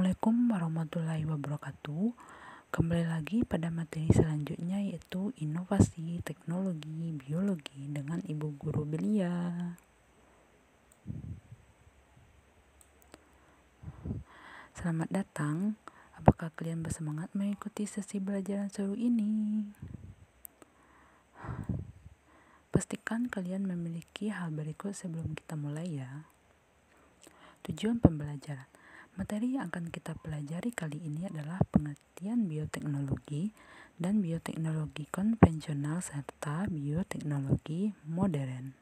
Assalamualaikum warahmatullahi wabarakatuh. Kembali lagi pada materi selanjutnya, yaitu inovasi teknologi biologi dengan Ibu Guru Belia. Selamat datang. Apakah kalian bersemangat mengikuti sesi belajaran seru ini? Pastikan kalian memiliki hal berikut sebelum kita mulai ya. Tujuan pembelajaran. Materi yang akan kita pelajari kali ini adalah pengertian bioteknologi dan bioteknologi konvensional serta bioteknologi modern.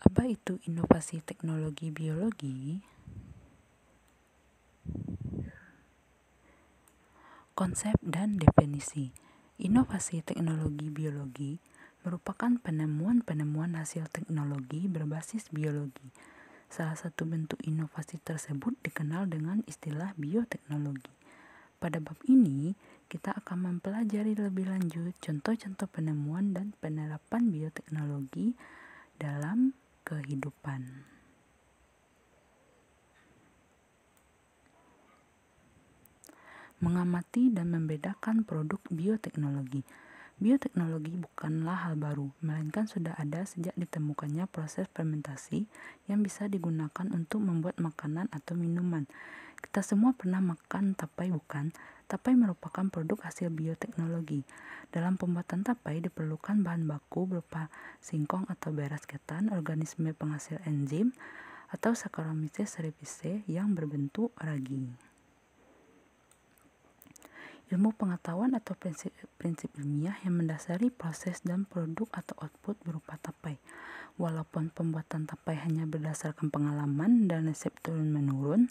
Apa itu inovasi teknologi biologi? Konsep dan definisi. Inovasi teknologi biologi merupakan penemuan-penemuan hasil teknologi berbasis biologi. Salah satu bentuk inovasi tersebut dikenal dengan istilah bioteknologi. Pada bab ini, kita akan mempelajari lebih lanjut contoh-contoh penemuan dan penerapan bioteknologi dalam kehidupan. Mengamati dan membedakan produk bioteknologi. Bioteknologi bukanlah hal baru, melainkan sudah ada sejak ditemukannya proses fermentasi yang bisa digunakan untuk membuat makanan atau minuman. Kita semua pernah makan tapai, bukan? Tapai merupakan produk hasil bioteknologi. Dalam pembuatan tapai diperlukan bahan baku berupa singkong atau beras ketan, organisme penghasil enzim, atau Saccharomyces cerevisiae yang berbentuk ragi. Ilmu pengetahuan atau prinsip ilmiah yang mendasari proses dan produk atau output berupa tapai. Walaupun pembuatan tapai hanya berdasarkan pengalaman dan resep turun-menurun,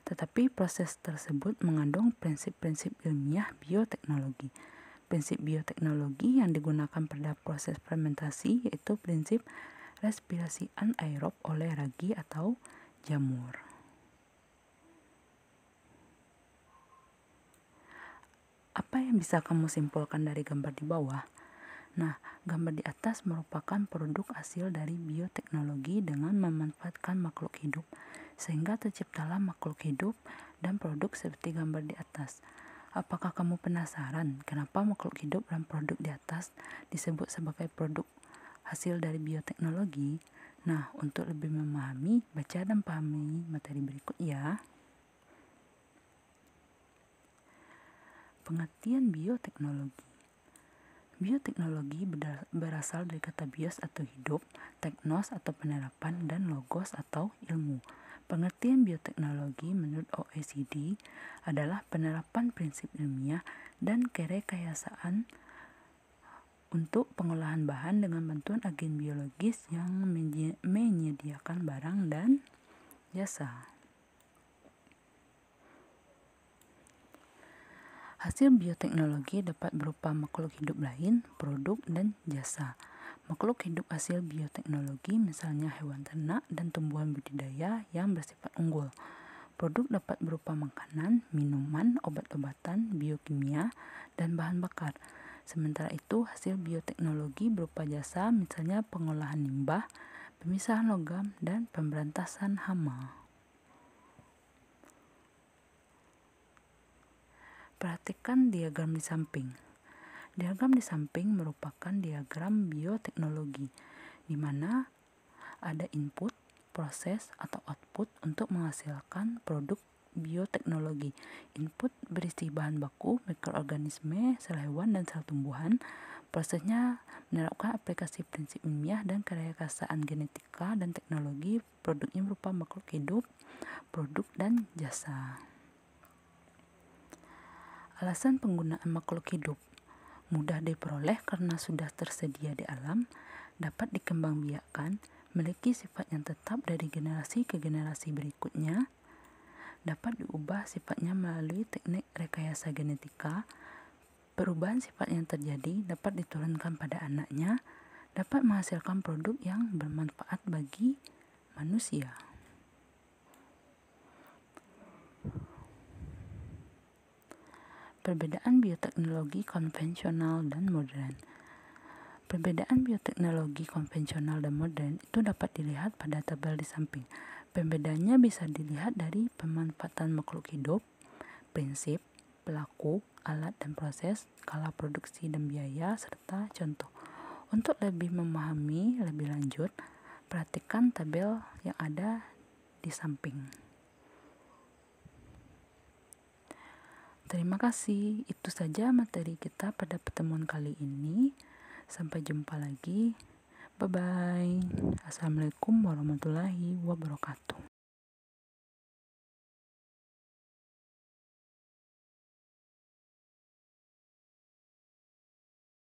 tetapi proses tersebut mengandung prinsip-prinsip ilmiah bioteknologi. Prinsip bioteknologi yang digunakan pada proses fermentasi yaitu prinsip respirasi anaerob oleh ragi atau jamur. Apa yang bisa kamu simpulkan dari gambar di bawah? Nah, gambar di atas merupakan produk hasil dari bioteknologi dengan memanfaatkan makhluk hidup, sehingga terciptalah makhluk hidup dan produk seperti gambar di atas. Apakah kamu penasaran kenapa makhluk hidup dan produk di atas disebut sebagai produk hasil dari bioteknologi? Nah, untuk lebih memahami, baca dan pahami materi berikut ya. Pengertian bioteknologi. Bioteknologi berasal dari kata bios atau hidup, teknos atau penerapan, dan logos atau ilmu. Pengertian bioteknologi menurut OECD adalah penerapan prinsip ilmiah dan kerekayasaan untuk pengolahan bahan dengan bantuan agen biologis yang menyediakan barang dan jasa. Hasil bioteknologi dapat berupa makhluk hidup lain, produk, dan jasa. Makhluk hidup hasil bioteknologi misalnya hewan ternak dan tumbuhan budidaya yang bersifat unggul. Produk dapat berupa makanan, minuman, obat-obatan, biokimia, dan bahan bakar. Sementara itu, hasil bioteknologi berupa jasa misalnya pengolahan limbah, pemisahan logam, dan pemberantasan hama. Perhatikan diagram di samping. Diagram di samping merupakan diagram bioteknologi, di mana ada input, proses, atau output untuk menghasilkan produk bioteknologi. Input berisi bahan baku, mikroorganisme, sel hewan, dan sel tumbuhan. Prosesnya menerapkan aplikasi prinsip ilmiah dan kerekayasaan genetika dan teknologi. Produknya berupa makhluk hidup, produk, dan jasa. Alasan penggunaan makhluk hidup mudah diperoleh karena sudah tersedia di alam, dapat dikembangbiakkan, memiliki sifat yang tetap dari generasi ke generasi berikutnya, dapat diubah sifatnya melalui teknik rekayasa genetika, perubahan sifat yang terjadi dapat diturunkan pada anaknya, dapat menghasilkan produk yang bermanfaat bagi manusia. Perbedaan bioteknologi konvensional dan modern. Perbedaan bioteknologi konvensional dan modern itu dapat dilihat pada tabel di samping. Pembedanya bisa dilihat dari pemanfaatan makhluk hidup, prinsip, pelaku, alat dan proses, skala produksi dan biaya, serta contoh. Untuk lebih memahami lebih lanjut, perhatikan tabel yang ada di samping. Terima kasih, itu saja materi kita pada pertemuan kali ini. Sampai jumpa lagi. Bye-bye. Assalamualaikum warahmatullahi wabarakatuh.